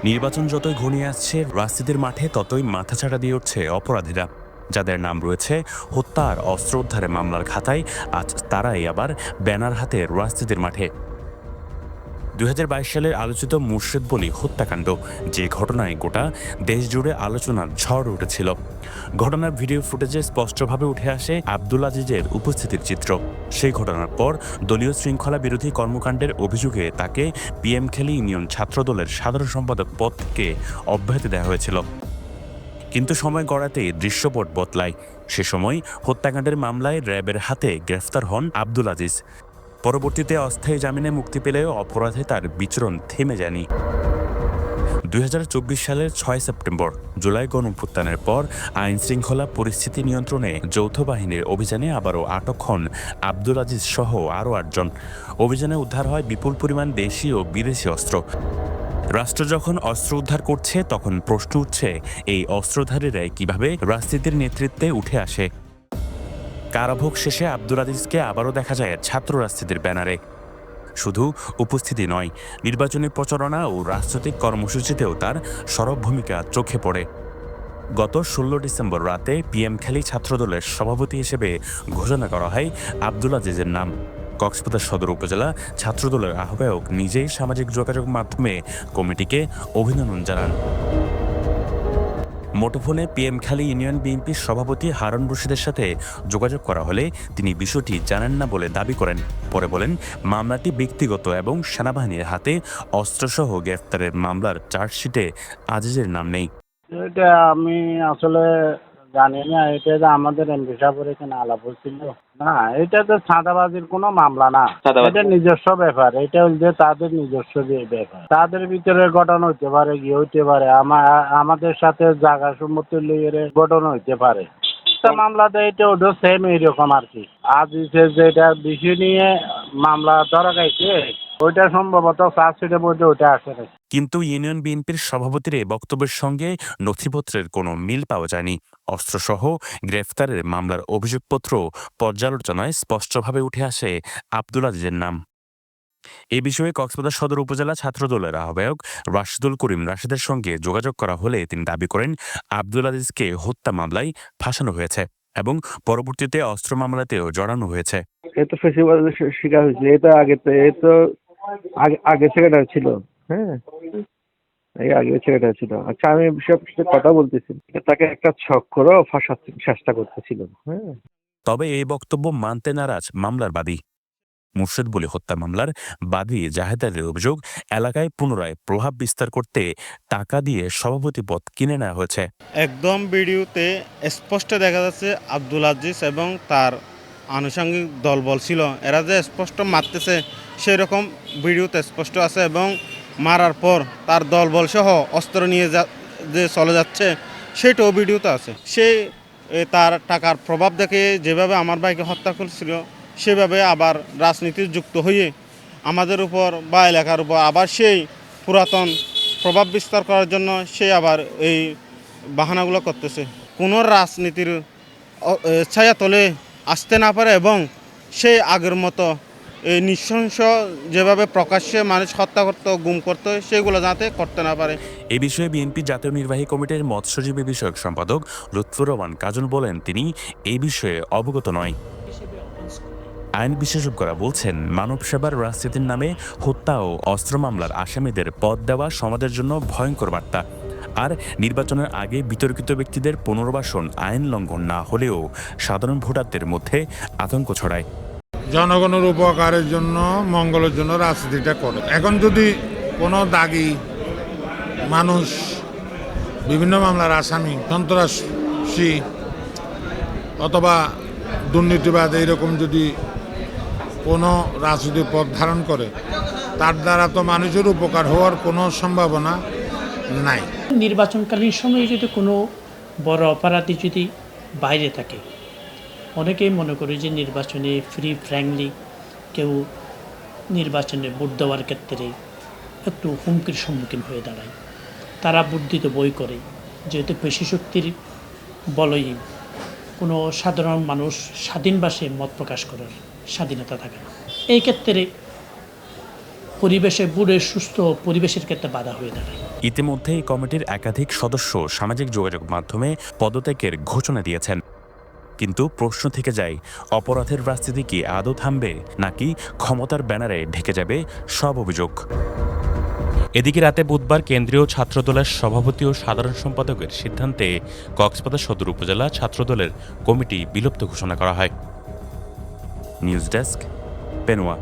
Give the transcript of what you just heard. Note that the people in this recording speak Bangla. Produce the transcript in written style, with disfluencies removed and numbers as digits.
নির্বাচন যতই ঘনিয়ে আসছে, রাজনীতির মাঠে ততই মাথাচাড়া দিয়ে উঠছে অপরাধীরা, যাদের নাম রয়েছে হত্যা আর অস্ত্র উদ্ধারের মামলার খাতায়। আজ তারাই আবার ব্যানার হাতে রাজনীতির মাঠে। 2022 সালের আলোচিত মুর্শেদ বলি হত্যাকাণ্ড, যে ঘটনায় গোটা দেশ জুড়ে আলোচনার ঝড় উঠেছিল। ঘটনার ভিডিও ফুটেজে স্পষ্টভাবে উঠে আসে আব্দুল আজিজের উপস্থিতির চিত্র। সেই ঘটনার পর দলীয় শৃঙ্খলা বিরোধী কর্মকাণ্ডের অভিযোগে তাকে পিএমখেলি ইউনিয়ন ছাত্রদলের সাধারণ সম্পাদক পদ থেকে অব্যাহতি দেওয়া হয়েছিল। কিন্তু সময় গড়াতেই দৃশ্যপট বদলায়। সে সময় হত্যাকাণ্ডের মামলায় র্যাবের হাতে গ্রেফতার হন আব্দুল আজিজ। পরবর্তীতে অস্থায়ী জামিনে মুক্তি পেলেও অপরাধে তার বিচরণ থেমে যায়নি। 2024 সালের 6 সেপ্টেম্বর জুলাই গণঅভ্যুত্থানের পর আইন শৃঙ্খলা পরিস্থিতি নিয়ন্ত্রণে যৌথ বাহিনীর অভিযানে আবারও আটক হন আব্দুল আজিজ সহ আরও 8 জন। অভিযানে উদ্ধার হয় বিপুল পরিমাণ দেশি ও বিদেশি অস্ত্র। রাষ্ট্র যখন অস্ত্র উদ্ধার করছে, তখন প্রশ্ন উঠছে, এই অস্ত্রধারীরাই কিভাবে রাজনীতির নেতৃত্বে উঠে আসে? কারাভোগ শেষে আব্দুল আজিজকে আবারও দেখা যায় ছাত্র রাজনীতির ব্যানারে। শুধু উপস্থিতি নয়, নির্বাচনী প্রচারণা ও রাজনৈতিক কর্মসূচিতেও তার সরব ভূমিকা চোখে পড়ে। গত 16 ডিসেম্বর রাতে পিএমখেলি ছাত্রদলের সভাপতি হিসেবে ঘোষণা করা হয় আব্দুল আজিজের নাম। কক্সবাজার সদর উপজেলা ছাত্রদলের আহ্বায়ক নিজেই সামাজিক যোগাযোগ মাধ্যমে কমিটিকে অভিনন্দন জানান। মুঠোফোনে পিএমখেলি ইউনিয়ন বিএনপির সভাপতি হারুন রশিদের সাথে যোগাযোগ করা হলে তিনি বিষয়টি জানেন না বলে দাবি করেন। পরে বলেন, মামলাটি ব্যক্তিগত এবং সেনাবাহিনীর হাতে অস্ত্রসহ গ্রেফতারের মামলার চার্জশিটে আজিজের নাম নেই। এটা আমি আসলে জানি না। এটা যে আমাদের এমপি সাহেবের এখানে আলাপ হচ্ছিল না, এটা তো চাঁদাবাজির কোনো মামলা না। এটা নিজস্ব ব্যাপার। এটা হচ্ছে তাদের নিজস্ব যে ব্যাপার, তাদের ভিতরে ঘটনা হইতে পারে, গিয়ে হইতে পারে, আমাদের সাথে জায়গা সম্মতি লিয়ে ঘটনা হইতে পারে। মামলাতে এটা ওদের সেম এইরকম আর কি। আজ যেটা বিষয় নিয়ে মামলা ধরা গেছে, ওইটা সম্ভবত চার্জশিটের মধ্যে ওইটা আসে না। কিন্তু ইউনিয়ন বিএনপির সভাপতির এই বক্তব্যের সঙ্গে নথিপত্রের কোনো মিল পাওয়া যায়নি। অস্ত্রসহ গ্রেফতারের মামলার অভিযোগপত্র পর্যালোচনায় স্পষ্টভাবে উঠে আসে আব্দুল আজিজের নাম। এ বিষয়ে কক্সবাজার সদর উপজেলা ছাত্রদলের আহ্বায়ক রাশিদুল করিম রাশিদের সঙ্গে যোগাযোগ করা হলে তিনি দাবি করেন, আব্দুল আজিজকে হত্যা মামলায় ফাঁসানো হয়েছে এবং পরবর্তীতে অস্ত্র মামলাতেও জড়ানো হয়েছে। এতো ফেসিবাদের শিকার হয়েছিল। এটা আগে থেকে ছিল। হ্যাঁ, এই আগে ছেলেটা ছিল। আচ্ছা, আমি বিষয়ে কথা বলতেছি, তাকে একটা চক্র ফাঁসাতে চেষ্টা করতেছিল। হ্যাঁ, তবে এই বক্তব্য মানতে নারাজ মামলার বাদী। মুর্শেদ বলি হত্যা মামলার বাদী জাহেদ আলীর অভিযোগ, এলাকায় পুনরায় প্রভাব বিস্তার করতে টাকা দিয়ে সভাপতি পদ কিনে নেওয়া হয়েছে। একদম ভিডিওতে স্পষ্ট দেখা যাচ্ছে আব্দুল আজিজ এবং তার আনুষঙ্গিক দলবল ছিল, এরা যে স্পষ্ট মারতেছে সেই রকম ভিডিওতে স্পষ্ট আছে, এবং মারার পর তার দলবল সহ অস্ত্র নিয়ে যে চলে যাচ্ছে সেটাও ভিডিওতে আছে। সে তার টাকার প্রভাব দেখে যেভাবে আমার ভাইকে হত্যা করেছিল, সেভাবে আবার রাজনীতির যুক্ত হয়ে আমাদের উপর বা এলাকার উপর আবার সেই পুরাতন প্রভাব বিস্তার করার জন্য সে আবার এই বাহানাগুলো করতেছে। কোনো রাজনীতির ছায়াতলে আসতে না পারে এবং সেই আগের মতো এই নৃশংস যেভাবে প্রকাশ্যে মানুষ হত্যা করতো, গুম করতো, সেগুলো যাতে করতে না পারে। এ বিষয়ে বিএনপি জাতীয় নির্বাহী কমিটির মৎস্যজীবী বিষয়ক সম্পাদক লুৎফুর রহমান কাজল বলেন, তিনি এই বিষয়ে অবগত নয়। আইন বিশেষজ্ঞরা বলছেন, মানব সেবার রাজনীতির নামে হত্যা ও অস্ত্র মামলার আসামিদের পদ দেওয়া সমাজের জন্য ভয়ঙ্কর বার্তা। আর নির্বাচনের আগে বিতর্কিত ব্যক্তিদের পুনর্বাসন আইন লঙ্ঘন না হলেও সাধারণ ভোটারদের মধ্যে আতঙ্ক ছড়ায়। জনগণের উপকারের জন্য, মঙ্গলের জন্য রাজনীতিটা করে। এখন যদি কোনো দাগী মানুষ, বিভিন্ন মামলার আসামি, সন্ত্রাসী অথবা দুর্নীতিবাদ এইরকম যদি কোনো রাজনৈতিক পদ ধারণ করে, তার দ্বারা তো মানুষের উপকার হওয়ার কোনো সম্ভাবনা নাই। নির্বাচনকালীন সময়ে যদি কোনো বড় অপরাধী যদি বাইরে থাকে, অনেকেই মনে করে যে নির্বাচনে ফ্রি ফ্র্যাঙ্কলি কেউ নির্বাচনে ভোট দেওয়ার ক্ষেত্রে একটু হুমকির সম্মুখীন হয়ে দাঁড়ায়। তারা ভোট দিতে বই করে, যেহেতু পেশি শক্তির বলই কোনো সাধারণ মানুষ স্বাধীনভাবে মত প্রকাশ করার স্বাধীনতা থাকে না। এই ক্ষেত্রে পরিবেশে সুস্থ পরিবেশের ক্ষেত্রে বাধা হয়ে দাঁড়ায়। ইতিমধ্যে এই কমিটির একাধিক সদস্য সামাজিক যোগাযোগ মাধ্যমে পদত্যাগের ঘোষণা দিয়েছেন। কিন্তু প্রশ্ন থেকে যায়, অপরাধের রাজনীতি কি আদৌ থামবে, নাকি ক্ষমতার ব্যানারে ঢেকে যাবে সব অভিযোগ? এদিকে রাতে বুধবার কেন্দ্রীয় ছাত্রদলের সভাপতি ও সাধারণ সম্পাদকের সিদ্ধান্তে কক্সবাজার সদর উপজেলা ছাত্রদলের কমিটি বিলুপ্ত ঘোষণা করা হয়। News desk, পেনুয়া।